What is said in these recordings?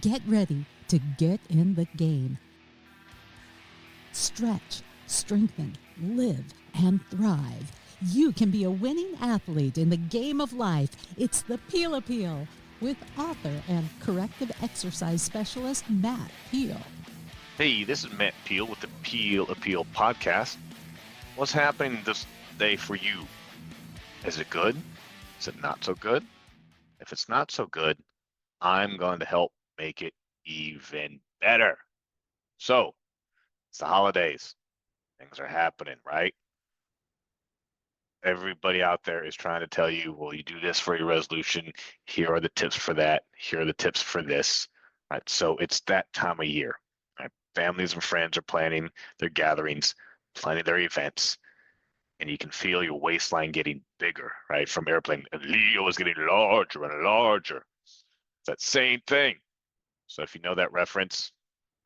Get ready to get in the game. Stretch, strengthen, live, and thrive. You can be a winning athlete in the game of life. It's the Peel Appeal with author and corrective exercise specialist Matt Peel. Hey, this is Matt Peel with the Peel Appeal podcast. What's happening this day for you? Is it good? Is it not so good? If it's not so good, I'm going to help make it even better. So, it's the holidays. Things are happening, right? Everybody out there is trying to tell you, well, you do this for your resolution. Here are the tips for that. Here are the tips for this. Right? So it's that time of year. Right? Families and friends are planning their gatherings, planning their events, and you can feel your waistline getting bigger, right? From airplane. And Leo is getting larger and larger. It's that same thing. So if you know that reference,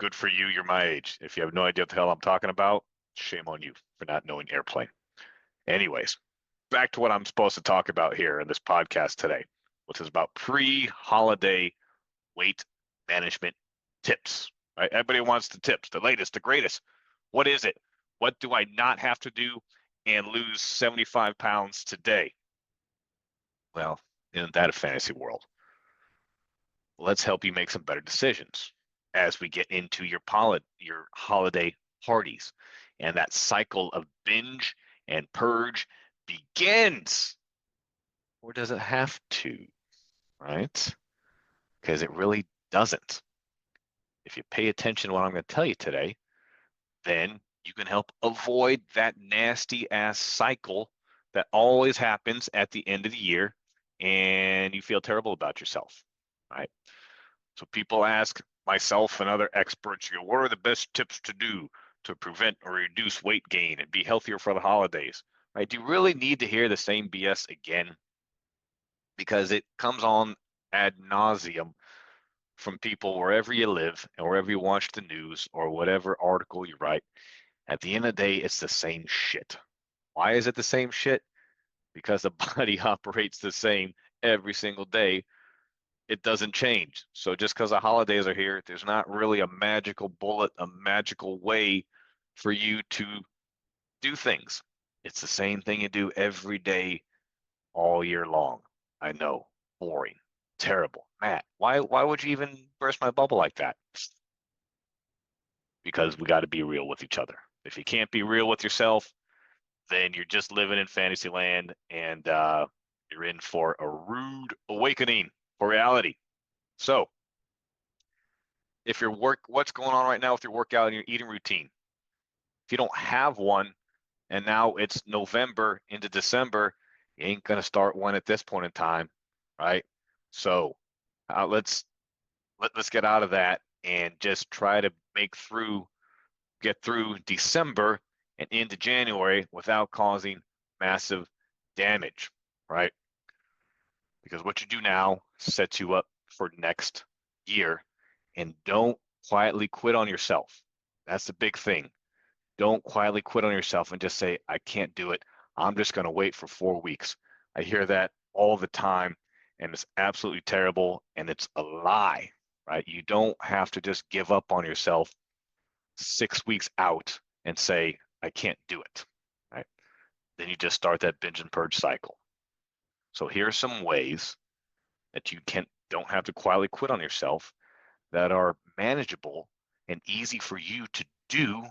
good for you. You're my age. If you have no idea what the hell I'm talking about, shame on you for not knowing airplane. Anyways, back to what I'm supposed to talk about here in this podcast today, which is about pre-holiday weight management tips. Right? Everybody wants the tips, the latest, the greatest. What is it? What do I not have to do and lose 75 pounds today? Well, isn't that a fantasy world? Let's help you make some better decisions as we get into your holiday parties. And that cycle of binge and purge begins. Or does it have to? Right? Because it really doesn't. If you pay attention to what I'm going to tell you today, then you can help avoid that nasty ass cycle that always happens at the end of the year and you feel terrible about yourself, right? So people ask myself and other experts, what are the best tips to do to prevent or reduce weight gain and be healthier for the holidays, right? Do you really need to hear the same BS again? Because it comes on ad nauseum from people wherever you live and wherever you watch the news or whatever article you write. At the end of the day, it's the same shit. Why is it the same shit? Because the body operates the same every single day. It doesn't change. So just because the holidays are here, there's not really a magical bullet, a magical way for you to do things. It's the same thing you do every day, all year long. I know, boring, terrible. Matt, why would you even burst my bubble like that? Because we got to be real with each other. If you can't be real with yourself, then you're just living in fantasy land and you're in for a rude awakening for reality. So if what's going on right now with your workout and your eating routine? If you don't have one and now it's November into December, you ain't going to start one at this point in time, right? So let's get out of that and just try to get through December and into January without causing massive damage, right? Because what you do now sets you up for next year. And don't quietly quit on yourself. That's the big thing. Don't quietly quit on yourself and just say, I can't do it. I'm just going to wait for 4 weeks. I hear that all the time, and it's absolutely terrible, and it's a lie, right? You don't have to just give up on yourself 6 weeks out and say, I can't do it, right? Then you just start that binge and purge cycle. So here are some ways that you don't have to quietly quit on yourself that are manageable and easy for you to do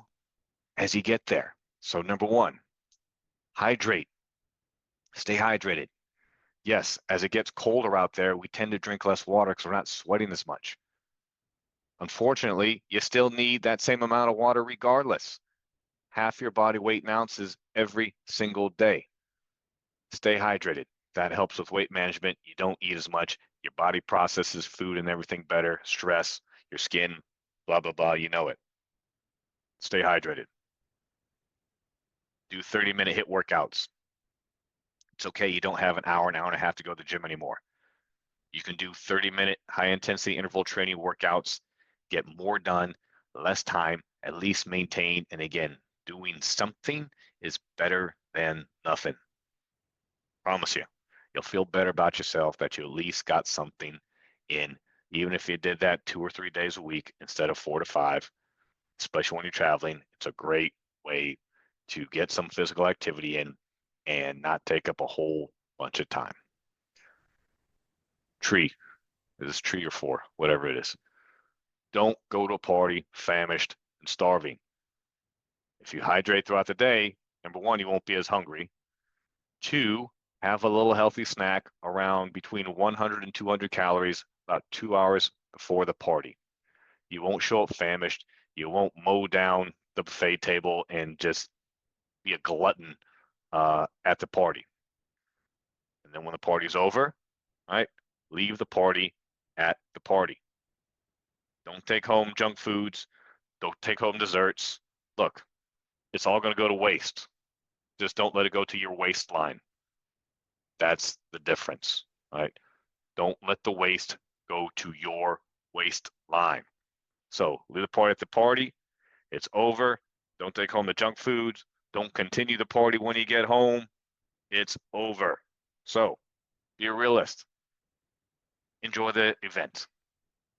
as you get there. So number one, hydrate. Stay hydrated. Yes, as it gets colder out there, we tend to drink less water because we're not sweating as much. Unfortunately, you still need that same amount of water regardless. Half your body weight in ounces every single day. Stay hydrated. That helps with weight management. You don't eat as much. Your body processes food and everything better. Stress, your skin, blah, blah, blah. You know it. Stay hydrated. Do 30-minute HIIT workouts. It's okay. You don't have an hour and a half to go to the gym anymore. You can do 30-minute high-intensity interval training workouts, get more done, less time, at least maintain. And again, doing something is better than nothing. Promise you. You'll feel better about yourself that you at least got something in Even if you did that 2 or 3 days a week instead of 4 to 5, especially when you're traveling, it's a great way to get some physical activity in and not take up a whole bunch of time. Tree. Is this tree or 4? Whatever it is. Don't go to a party famished and starving. If you hydrate throughout the day, number one, you won't be as hungry. Two, have a little healthy snack around between 100 and 200 calories about 2 hours before the party. You won't show up famished. You won't mow down the buffet table and just be a glutton at the party. And then when the party's over, right, leave the party at the party. Don't take home junk foods. Don't take home desserts. Look, it's all going to go to waste. Just don't let it go to your waistline. That's the difference, right? Don't let the waste go to your waistline. So leave the party at the party. It's over. Don't take home the junk foods. Don't continue the party when you get home. It's over. So be a realist. Enjoy the event.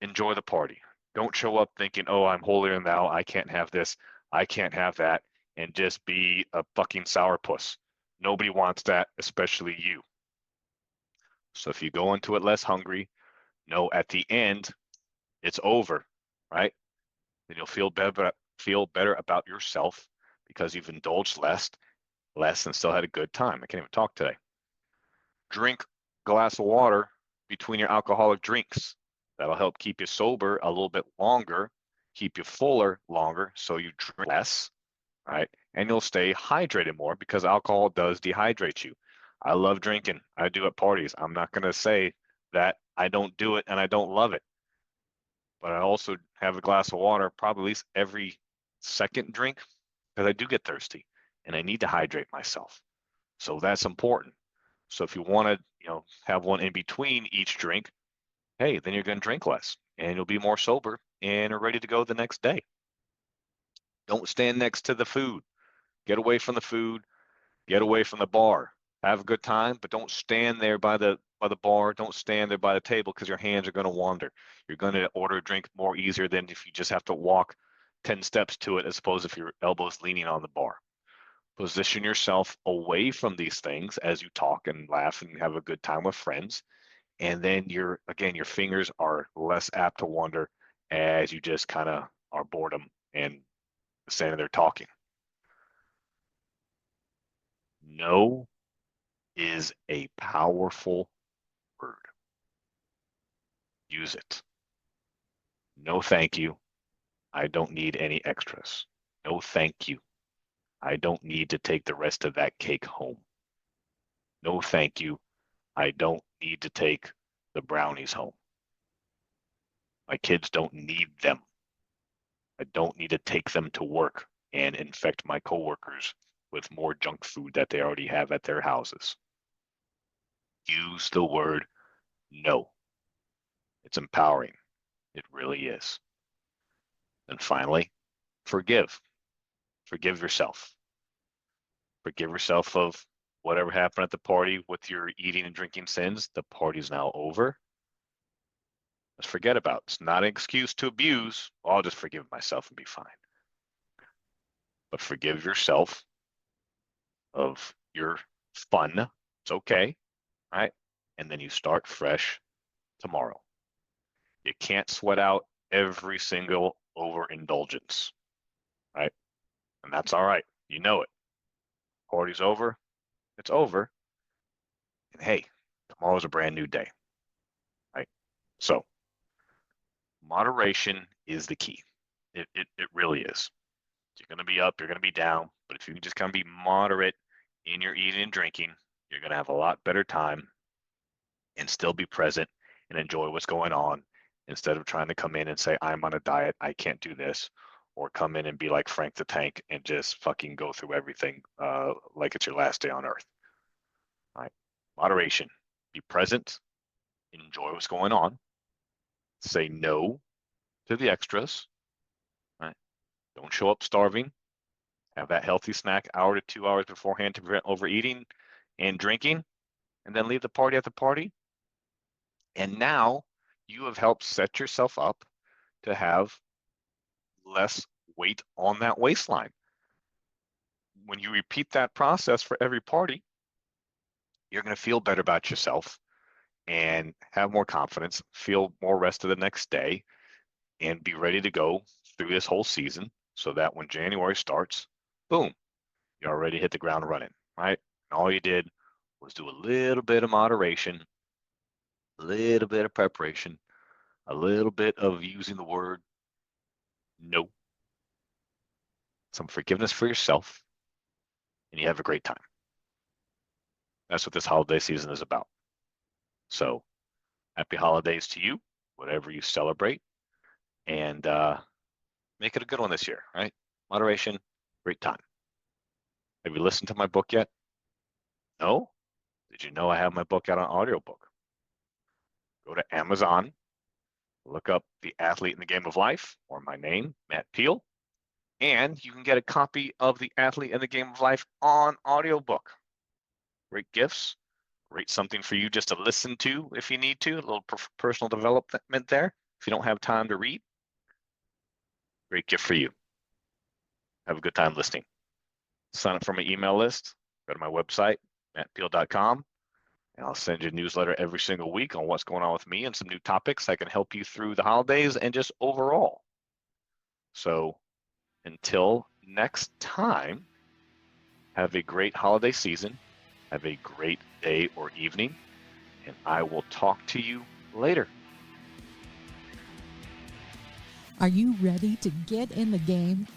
Enjoy the party. Don't show up thinking, oh, I'm holier than thou. I can't have this. I can't have that. And just be a fucking sourpuss. Nobody wants that, especially you. So if you go into it less hungry, know at the end, it's over, right? Then you'll feel better about yourself because you've indulged less and still had a good time. I can't even talk today. Drink a glass of water between your alcoholic drinks. That'll help keep you sober a little bit longer, keep you fuller longer, so you drink less, right? And you'll stay hydrated more because alcohol does dehydrate you. I love drinking. I do at parties. I'm not going to say that I don't do it and I don't love it. But I also have a glass of water probably at least every second drink because I do get thirsty and I need to hydrate myself. So that's important. So if you want to, have one in between each drink, hey, then you're going to drink less and you'll be more sober and are ready to go the next day. Don't stand next to the food. Get away from the food. Get away from the bar. Have a good time, but don't stand there by the bar. Don't stand there by the table because your hands are going to wander. You're going to order a drink more easier than if you just have to walk 10 steps to it, as opposed if your elbow's leaning on the bar. Position yourself away from these things as you talk and laugh and have a good time with friends. And then your fingers are less apt to wander as you just kind of are boredom and standing there talking. No is a powerful word. Use it. No, thank you. I don't need any extras. No, thank you. I don't need to take the rest of that cake home. No, thank you. I don't need to take the brownies home. My kids don't need them. I don't need to take them to work and infect my coworkers with more junk food that they already have at their houses. Use the word no. It's empowering. It really is. And finally, forgive. Forgive yourself. Forgive yourself of whatever happened at the party with your eating and drinking sins. The party's now over. Let's forget about it. It's not an excuse to abuse. I'll just forgive myself and be fine. But forgive yourself of your fun. It's okay, right? And then you start fresh tomorrow. You can't sweat out every single overindulgence, right? And that's all right. You know it. Party's over. It's over. And hey, tomorrow's a brand new day, right? So moderation is the key. It really is. You're going to be up, you're going to be down, but if you can just kind of be moderate in your eating and drinking, you're going to have a lot better time and still be present and enjoy what's going on instead of trying to come in and say, I'm on a diet, I can't do this, or come in and be like Frank the Tank and just fucking go through everything like it's your last day on earth. All right. Moderation. Be present, enjoy what's going on, say no to the extras, right? Don't show up starving. Have that healthy snack hour to 2 hours beforehand to prevent overeating and drinking, and then leave the party at the party. And now you have helped set yourself up to have less weight on that waistline. When you repeat that process for every party, you're going to feel better about yourself and have more confidence, feel more rested the next day, and be ready to go through this whole season so that when January starts, boom, you already hit the ground running, right? And all you did was do a little bit of moderation, a little bit of preparation, a little bit of using the word no, some forgiveness for yourself, and you have a great time. That's what this holiday season is about. So happy holidays to you, whatever you celebrate, and make it a good one this year, right? Moderation, great time. Have you listened to my book yet? No? Did you know I have my book out on audiobook? Go to Amazon, look up The Athlete in the Game of Life, or my name, Matt Peel, and you can get a copy of The Athlete in the Game of Life on audiobook. Great gifts, great something for you just to listen to if you need to, a little personal development there. If you don't have time to read, great gift for you. Have a good time listening. Sign up for my email list. Go to my website, mattpeel.com, and I'll send you a newsletter every single week on what's going on with me and some new topics that can help you through the holidays and just overall. So until next time, have a great holiday season. Have a great day or evening, and I will talk to you later. Are you ready to get in the game?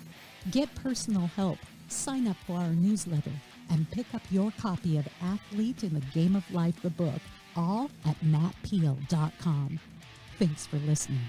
Get personal help, sign up for our newsletter, and pick up your copy of Athlete in the Game of Life, the book, all at mattpeel.com. Thanks for listening.